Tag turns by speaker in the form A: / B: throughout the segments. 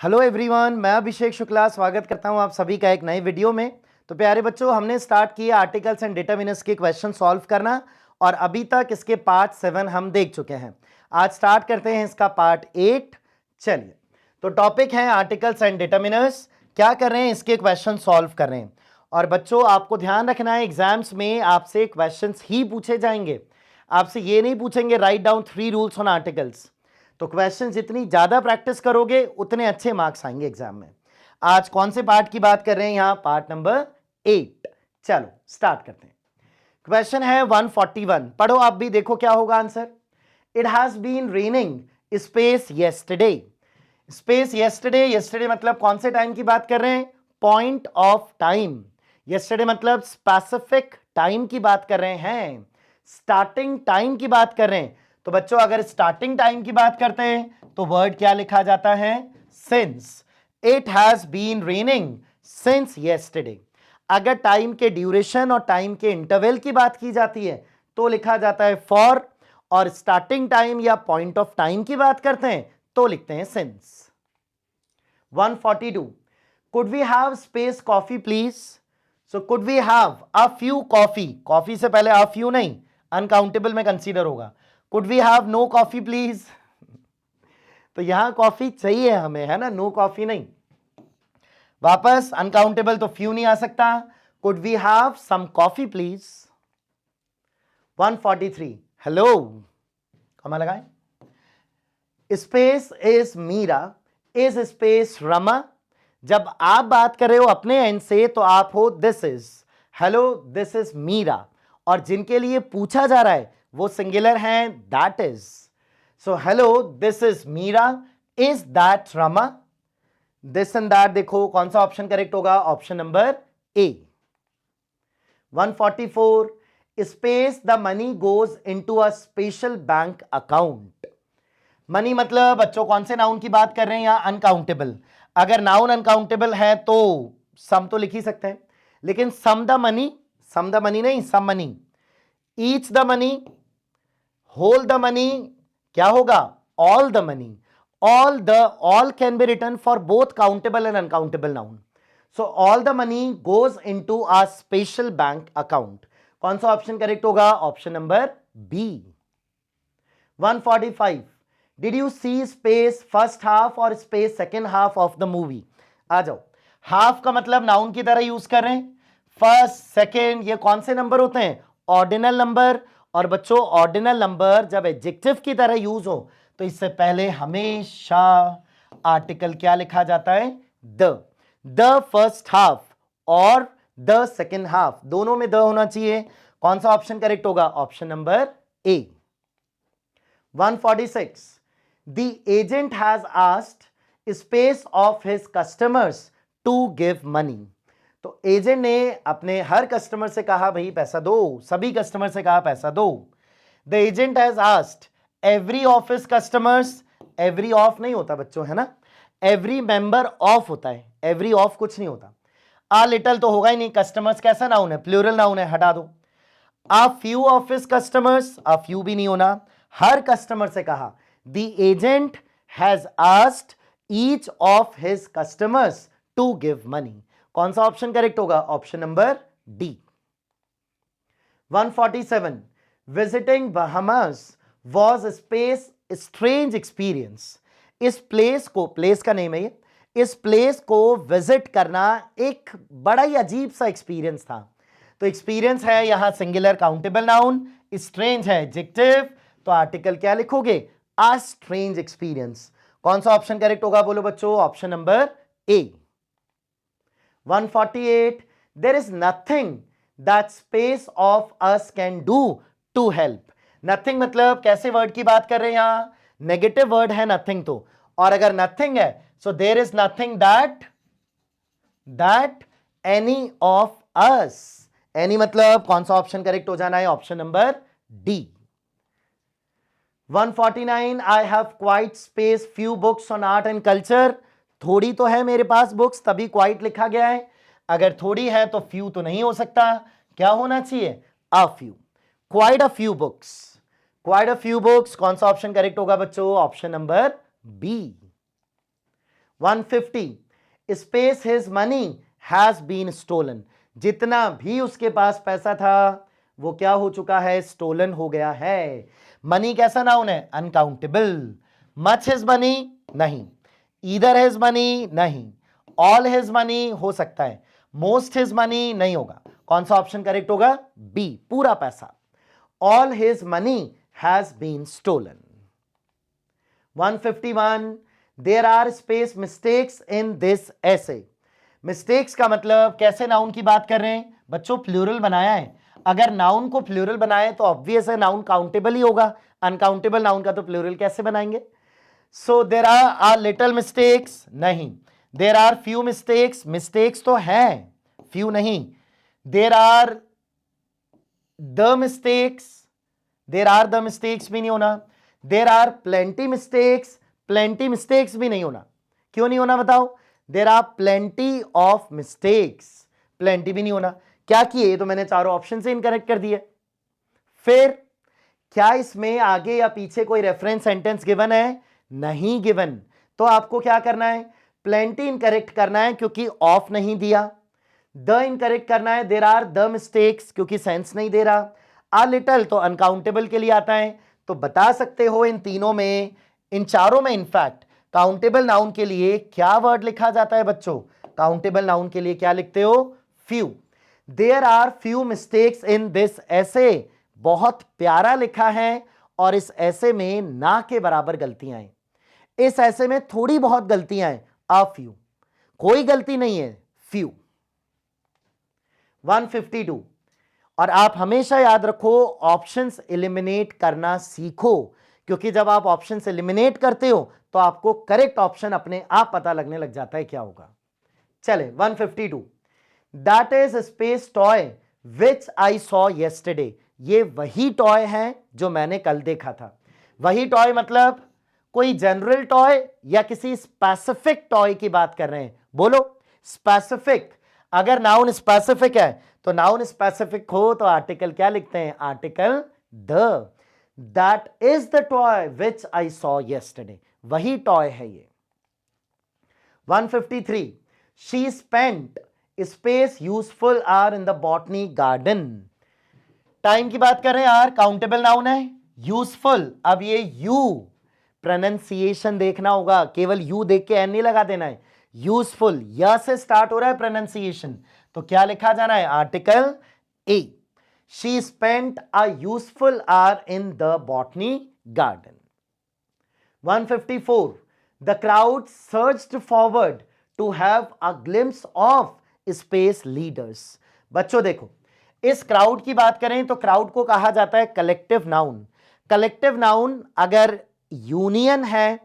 A: Hello everyone, मैं अभिषेक शुक्ला स्वागत करता हूं आप सभी का एक नए वीडियो में। तो प्यारे बच्चों, हमने स्टार्ट किया आर्टिकल्स एंड डिटरमिनर्स के क्वेश्चन सॉल्व करना और अभी तक इसके पार्ट 7 हम देख चुके हैं। आज स्टार्ट करते हैं इसका पार्ट 8। चलिए, तो टॉपिक है आर्टिकल्स एंड डिटरमिनर्स। क्या कर रहे हैं, इसके क्वेश्चन सॉल्व कर रहे हैं। और बच्चों, आपको ध्यान रखना है, एग्जाम्स में आपसे क्वेश्चन ही पूछे जाएंगे। आपसे ये नहीं पूछेंगे write down 3 rules on articles. तो क्वेश्चन जितनी ज्यादा प्रैक्टिस करोगे उतने अच्छे मार्क्स आएंगे एग्जाम में। आज कौन से पार्ट की बात कर रहे हैं, यहां पार्ट नंबर 8। चलो स्टार्ट करते हैं। क्वेश्चन है 141, पढ़ो आप भी, देखो क्या होगा answer. It has been raining space yesterday. Space yesterday, yesterday मतलब कौन से टाइम की बात कर रहे हैं, पॉइंट ऑफ टाइम। येस्टरडे मतलब स्पेसिफिक टाइम की बात कर रहे हैं, स्टार्टिंग टाइम की बात कर रहे हैं। तो बच्चों, अगर स्टार्टिंग टाइम की बात करते हैं तो वर्ड क्या लिखा जाता है, since. It has been raining since yesterday. अगर टाइम के ड्यूरेशन और टाइम के इंटरवल की बात की जाती है तो लिखा जाता है फॉर, और स्टार्टिंग टाइम या पॉइंट ऑफ टाइम की बात करते हैं तो लिखते हैं since. 142, could we have space coffee please. So could we have a few coffee, coffee से पहले अ फ्यू नहीं, अनकाउंटेबल में कंसीडर होगा। Could we have no coffee please. तो यहां कॉफी चाहिए हमें, है ना, नो कॉफी नहीं। वापस अनकाउंटेबल तो फ्यू नहीं आ सकता। Could we have some coffee please. 143, hello, comma लगाए। Space is Meera, is space Rama. जब आप बात कर रहे हो अपने एंड से तो आप हो this is, hello this is Meera. और जिनके लिए पूछा जा रहा है वो सिंगुलर हैं, that is. So hello this is Meera, is that Rama. This and that, देखो कौन सा ऑप्शन करेक्ट होगा, option number A. 144, space the money goes into a special bank account. Money मतलब बच्चों कौन से नाउन की बात कर रहे हैं, यहां अनकाउंटेबल। अगर नाउन अनकाउंटेबल है तो सम तो लिख ही सकते हैं, लेकिन some the money, some the money नहीं, some money, each the money, whole the money, क्या होगा, all the money. All can be written for both countable and uncountable noun. So all the money goes into a special bank account. कौन सा option correct होगा, option number B. 145, did you see space first half और space second half of the movie. आ जाओ, half का मतलब noun की तरह यूज कर रहे हैं, फर्स्ट सेकेंड ये कौन से नंबर होते हैं, ऑर्डिनल नंबर। और बच्चों, ऑर्डिनल नंबर जब एडजेक्टिव की तरह यूज हो तो इससे पहले हमेशा आर्टिकल क्या लिखा जाता है, द फर्स्ट हाफ और द सेकेंड हाफ, दोनों में द होना चाहिए। कौन सा ऑप्शन करेक्ट होगा, option number A. 146, the agent has asked space of his customers to give money। तो एजेंट ने अपने हर कस्टमर से कहा भाई पैसा दो, सभी कस्टमर से कहा पैसा दो। The agent has asked every of his customers, every of नहीं होता बच्चों, है ना, एवरी मेंबर ऑफ होता है, एवरी ऑफ कुछ नहीं होता। आ लिटल तो होगा ही नहीं, कस्टमर्स कैसा नाउन है, प्लूरल नाउन है, हटा दो। A few of his customers, a few भी नहीं होना, हर कस्टमर से कहा। The agent has asked each of his customers to give money। कौन सा ऑप्शन करेक्ट होगा, option number D. 147, visiting Bahamas was a space strange experience। इस place को, प्लेस का नेम है ये, इस प्लेस को विजिट करना एक बड़ा ही अजीब सा एक्सपीरियंस था। तो एक्सपीरियंस है यहां सिंगुलर काउंटेबल नाउन, स्ट्रेंज है एडजेक्टिव, तो आर्टिकल क्या लिखोगे, अ स्ट्रेंज एक्सपीरियंस। कौन सा ऑप्शन करेक्ट होगा बोलो बच्चों, option number A. 148, there is nothing that space of us can do to help. Nothing मतलब कैसे वर्ड की बात कर रहे हैं, यहां नेगेटिव वर्ड है नथिंग तो, और अगर नथिंग है so there is nothing that any of us. Any मतलब कौन सा ऑप्शन करेक्ट हो जाना है, option number D. 149, I have quite space few books on art and culture. थोड़ी तो है मेरे पास बुक्स, तभी क्वाइट लिखा गया है। अगर थोड़ी है तो फ्यू तो नहीं हो सकता, क्या होना चाहिए, a few. Quite a few books, quite a few books, कौन सा ऑप्शन करेक्ट होगा बच्चों, option number B. 150, space his money has been stolen, जितना भी उसके पास पैसा था वो क्या हो चुका है, स्टोलन हो गया है। मनी कैसा नाउन है, अनकाउंटेबल। मच हिज मनी नहीं, ईदर हिज मनी नहीं, ऑल हिज मनी हो सकता है, मोस्ट हिज मनी नहीं होगा। कौन सा ऑप्शन करेक्ट होगा, बी, पूरा पैसा। All his money has been stolen. 151, there are space mistakes in this essay. Mistakes का मतलब कैसे नाउन की बात कर रहे हैं बच्चों, प्लूरल बनाया है। अगर नाउन को प्लूरल बनाए तो ऑब्वियस है नाउन काउंटेबल ही होगा, अनकाउंटेबल नाउन का तो प्लूरल कैसे बनाएंगे। So there are little mistakes नहीं, there are few mistakes, mistakes तो हैं फ्यू नहीं, there are the mistakes, there are the mistakes भी नहीं होना, there are plenty mistakes, plenty mistakes भी नहीं होना। क्यों नहीं होना बताओ, there are plenty of mistakes, plenty भी नहीं होना। क्या किए, तो मैंने चारों ऑप्शन से इनकरेक्ट कर दिए। फिर क्या इसमें आगे या पीछे कोई रेफरेंस सेंटेंस गिवन है, नहीं गिवन, तो आपको क्या करना है, प्लेंटी इनकरेक्ट करना है क्योंकि ऑफ नहीं दिया, द इनकरेक्ट करना है, देयर आर द मिस्टेक्स क्योंकि सेंस नहीं दे रहा, आ लिटल तो अनकाउंटेबल के लिए आता है। तो बता सकते हो इन तीनों में, इन चारों में इनफैक्ट काउंटेबल नाउन के लिए क्या वर्ड लिखा जाता है बच्चों, काउंटेबल नाउन के लिए क्या लिखते हो, few. There are few mistakes in this essay, बहुत प्यारा लिखा है और इस ऐसे में ना के बराबर गलतियां हैं, इस ऐसे में थोड़ी बहुत गलतियां हैं, आ फ्यू, कोई गलती नहीं है, फ्यू। 152, और आप हमेशा याद रखो ऑप्शंस एलिमिनेट करना सीखो, क्योंकि जब आप ऑप्शंस एलिमिनेट करते हो तो आपको करेक्ट ऑप्शन अपने आप पता लगने लग जाता है क्या होगा। चले 152, that is space toy which I saw yesterday, ये वही टॉय है जो मैंने कल देखा था। वही टॉय मतलब कोई जनरल टॉय या किसी स्पेसिफिक टॉय की बात कर रहे हैं, बोलो स्पेसिफिक। अगर नाउन स्पेसिफिक है तो नाउन स्पेसिफिक हो तो आर्टिकल क्या लिखते हैं, article the. That is the toy which I saw yesterday, वही टॉय है ये। 153, she spent space useful hour in the botany garden. Time की बात कर रहे हैं यार, काउंटेबल नाउन है, यूजफुल, अब ये यू प्रोनाउंसिएशन देखना होगा, केवल यू देख के एन नहीं लगा देना है, यूजफुल या से स्टार्ट हो रहा है प्रोनाउंसिएशन, तो क्या लिखा जाना है, article a. She spent a useful hour in the botany garden. 154, the crowd surged forward to have a glimpse of space leaders. बच्चों देखो, इस क्राउड की बात करें तो क्राउड को कहा जाता है कलेक्टिव नाउन। कलेक्टिव नाउन अगर यूनियन है,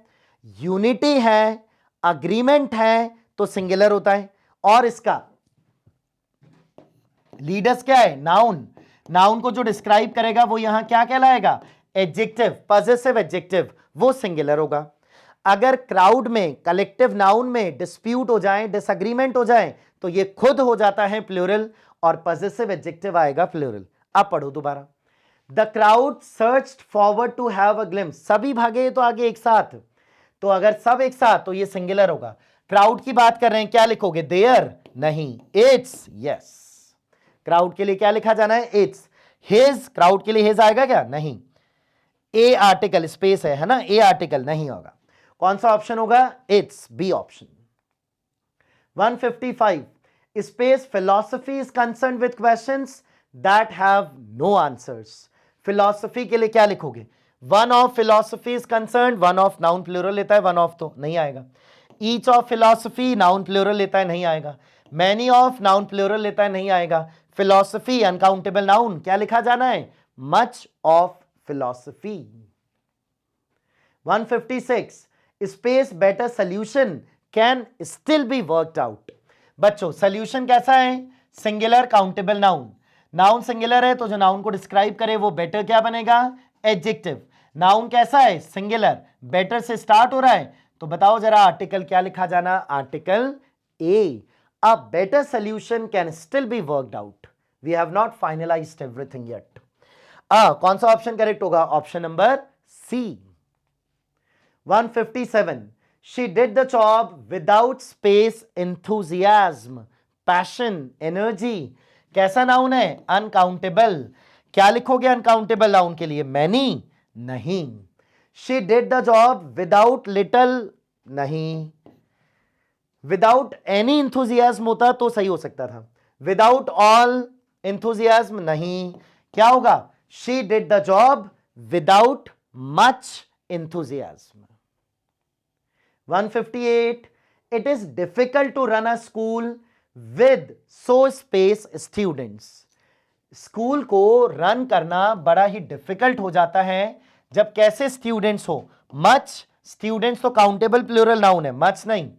A: यूनिटी है, अग्रीमेंट है तो सिंगुलर होता है, और इसका लीडर्स क्या है, नाउन। नाउन को जो डिस्क्राइब करेगा वो यहां क्या कहलाएगा, एडजेक्टिव, पॉजेसिव एडजेक्टिव, वो सिंगुलर होगा। अगर क्राउड में, कलेक्टिव नाउन में डिस्प्यूट हो जाए, डिसएग्रीमेंट हो जाए तो ये खुद हो जाता है प्लूरल और पॉजेसिव एडजेक्टिव आएगा प्लूरल। अब पढ़ो दोबारा, the crowd surged forward to have a glimpse, सभी भागे तो आगे एक साथ, तो अगर सब एक साथ तो ये सिंगुलर होगा। क्राउड की बात कर रहे हैं, क्या लिखोगे, देयर नहीं, इट्स, यस। क्राउड के लिए क्या लिखा जाना है, इट्स। हिज, क्राउड के लिए हिज आएगा क्या, नहीं, ए आर्टिकल स्पेस है ना, ए आर्टिकल नहीं होगा। कौन सा ऑप्शन होगा, it's, B option. 155, space philosophy is concerned with questions that have no answers. Philosophy के लिए क्या लिखोगे, one of philosophy is concerned, one of noun plural लेता है, वन ऑफ तो नहीं आएगा। Each of philosophy noun plural लेता है, नहीं आएगा। मैनी ऑफ नाउन प्लूरल लेता है, नहीं आएगा। फिलॉसफी अनकाउंटेबल नाउन, क्या लिखा जाना है, much of philosophy. 156, space better solution can still be worked out. बच्चों सोल्यूशन कैसा है, singular countable noun. Noun singular है तो जो नाउन को डिस्क्राइब करे वो बेटर क्या बनेगा, एडजेक्टिव। नाउन कैसा है, सिंगुलर, बेटर से स्टार्ट हो रहा है, तो बताओ जरा आर्टिकल क्या लिखा जाना, article a. A better solution can still be worked out, we have not finalised everything yet. कौन सा ऑप्शन करेक्ट होगा, option number C. 157, she did the job without space, enthusiasm, passion, energy. कैसा noun है? Uncountable. क्या लिखोगे uncountable noun के लिए? Many? नहीं। She did the job without little? नहीं। विदाउट एनी इंथुजियाज्म होता तो सही हो सकता था। Without all enthusiasm? नहीं। क्या होगा? She did the job without much enthusiasm. 158, it is difficult to run a school with so space students. School को रन करना बड़ा ही डिफिकल्ट हो जाता है जब कैसे स्टूडेंट्स हो? मच स्टूडेंट्स तो काउंटेबल प्लूरल नाउन है, मच नहीं।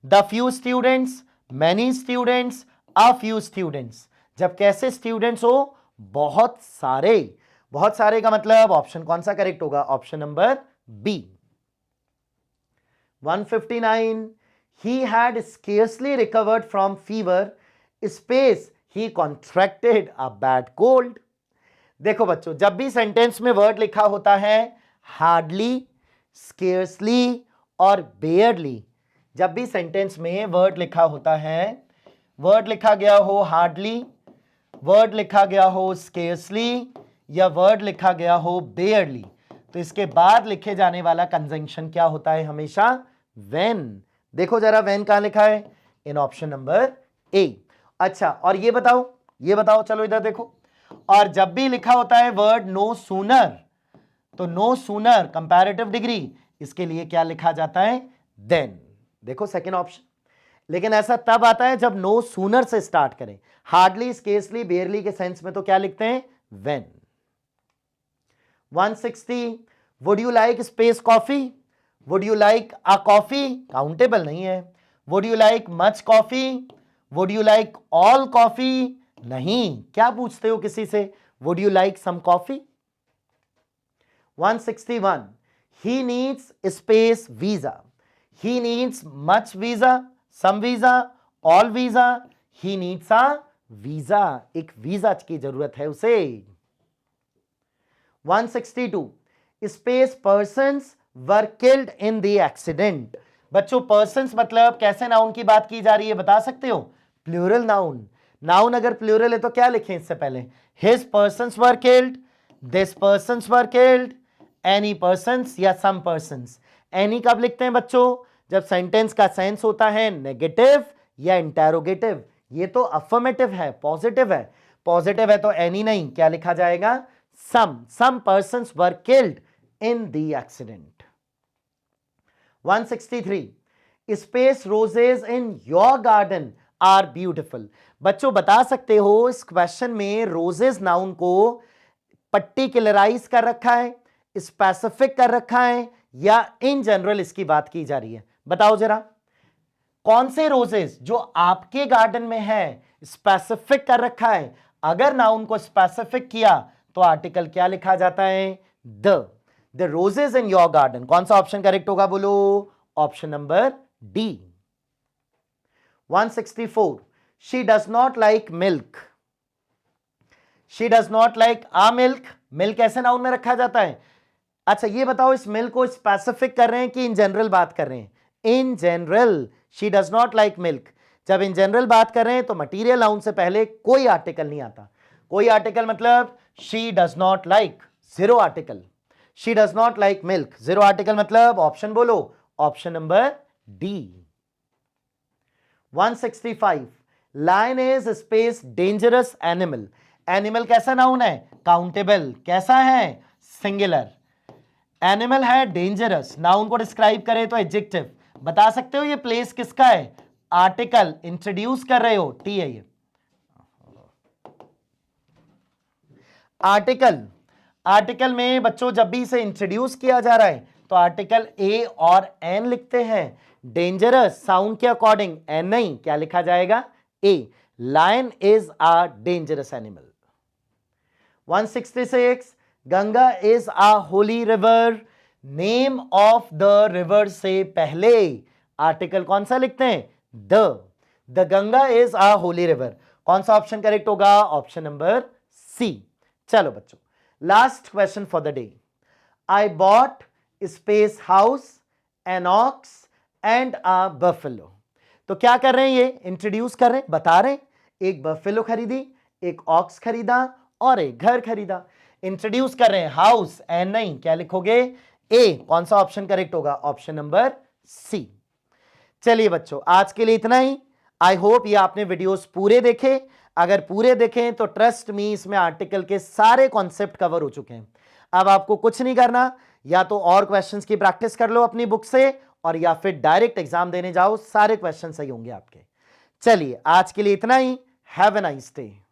A: The few students, many students, a few students. जब कैसे स्टूडेंट्स हो? बहुत सारे। बहुत सारे का मतलब ऑप्शन कौन सा करेक्ट होगा? Option number B. 159, he had scarcely recovered from fever, space he contracted a bad cold. देखो बच्चों, जब भी सेंटेंस में वर्ड लिखा होता है हार्डली, स्केर्सली और बेयरली, जब भी सेंटेंस में वर्ड लिखा होता है, वर्ड लिखा गया हो हार्डली, वर्ड लिखा गया हो स्केर्सली या वर्ड लिखा गया हो बेयरली, तो इसके बाद लिखे जाने वाला कंजंक्शन क्या होता है? हमेशा when। देखो जरा when कहां लिखा है? इन ऑप्शन नंबर ए। अच्छा, और ये बताओ, चलो इधर देखो। और जब भी लिखा होता है वर्ड नो सूनर, तो नो सूनर कंपैरेटिव डिग्री, इसके लिए क्या लिखा जाता है? देन। देखो सेकेंड ऑप्शन। लेकिन ऐसा तब आता है जब नो सूनर से स्टार्ट करें। हार्डली, स्केर्सली, बेयरली के सेंस में तो क्या लिखते हैं? when। 160, would you like space coffee? Would you like a coffee? Countable नहीं है। Would you like much coffee? Would you like all coffee? नहीं। क्या पूछते हो किसी से? Would you like some coffee? 161, he needs space visa. He needs much visa, some visa, all visa. He needs a visa, एक visa की जरूरत है उसे। 162, space persons were killed in the accident. बच्चों पर्सन्स मतलब कैसे नाउन की बात की जा रही है बता सकते हो? Plural noun. नाउन अगर प्लूरल है तो क्या लिखें इससे पहले? His persons were killed, this persons were killed, any persons या सम पर्सन्स। एनी कब लिखते हैं बच्चों? जब सेंटेंस का सेंस होता है नेगेटिव या इंटेरोगेटिव। ये तो अफर्मेटिव है, पॉजिटिव है। पॉजिटिव है तो एनी नहीं, क्या लिखा जाएगा? Some persons were killed in the accident। 163, space roses in your garden are beautiful। बच्चों बता सकते हो इस क्वेश्चन में रोजेस नाउन को पर्टिकुलराइज कर रखा है, स्पेसिफिक कर रखा है या इन जनरल इसकी बात की जा रही है? बताओ जरा, कौन से रोजेस जो आपके गार्डन में है स्पेसिफिक कर रखा है? अगर नाउन को स्पेसिफिक किया तो आर्टिकल क्या लिखा जाता है? The roses in your garden. कौन सा ऑप्शन करेक्ट होगा बोलो? Option number D. 164, she does not like milk. She does not like a milk. Milk ऐसे नाउन में रखा जाता है। अच्छा ये बताओ, इस मिल्क को स्पेसिफिक कर रहे हैं कि इन जनरल बात कर रहे हैं? In general. She does not like milk. जब इन जनरल बात कर रहे हैं तो मटीरियल नाउन से पहले कोई आर्टिकल नहीं आता। कोई आर्टिकल मतलब she does not like, zero article. She does not like milk, zero article मतलब ऑप्शन बोलो, option number D. 165, lion is space dangerous animal. Animal कैसा नाउन है? काउंटेबल। कैसा है? सिंगुलर। एनिमल है डेंजरस, नाउन को डिस्क्राइब करें तो एडजेक्टिव। बता सकते हो ये प्लेस किसका है? आर्टिकल इंट्रोड्यूस कर रहे हो, टी है ये। आर्टिकल, आर्टिकल में बच्चों जब भी इसे इंट्रोड्यूस किया जा रहा है तो आर्टिकल ए और एन लिखते हैं। डेंजरस साउंड के अकॉर्डिंग एन नहीं, क्या लिखा जाएगा? A. Lion is a dangerous animal. 166, Ganga is a holy river. Name of the river से पहले आर्टिकल कौन सा लिखते हैं? The Ganga is a holy river. कौन सा ऑप्शन करेक्ट होगा? Option number C. चलो बच्चों, last question for the day. I bought space house, an ox, and a buffalo. तो क्या कर रहे हैं, ये इंट्रोड्यूस कर रहे हैं, बता रहे हैं एक बफेलो खरीदी, एक ऑक्स खरीदा और एक घर खरीदा। इंट्रोड्यूस कर रहे हैं हाउस एंड नहीं, क्या लिखोगे, ए। कौन सा ऑप्शन करेक्ट होगा, ऑप्शन नंबर सी। चलिए बच्चों, आज के लिए इतना ही। आई होप ये आपने वीडियोस पूरे देखे। अगर पूरे देखें तो ट्रस्ट मी, इसमें आर्टिकल के सारे कॉन्सेप्ट कवर हो चुके हैं। अब आपको कुछ नहीं करना, या तो और क्वेश्चंस की प्रैक्टिस कर लो अपनी बुक से, और या फिर डायरेक्ट एग्जाम देने जाओ, सारे क्वेश्चन सही होंगे आपके। चलिए आज के लिए इतना ही। Have a nice day.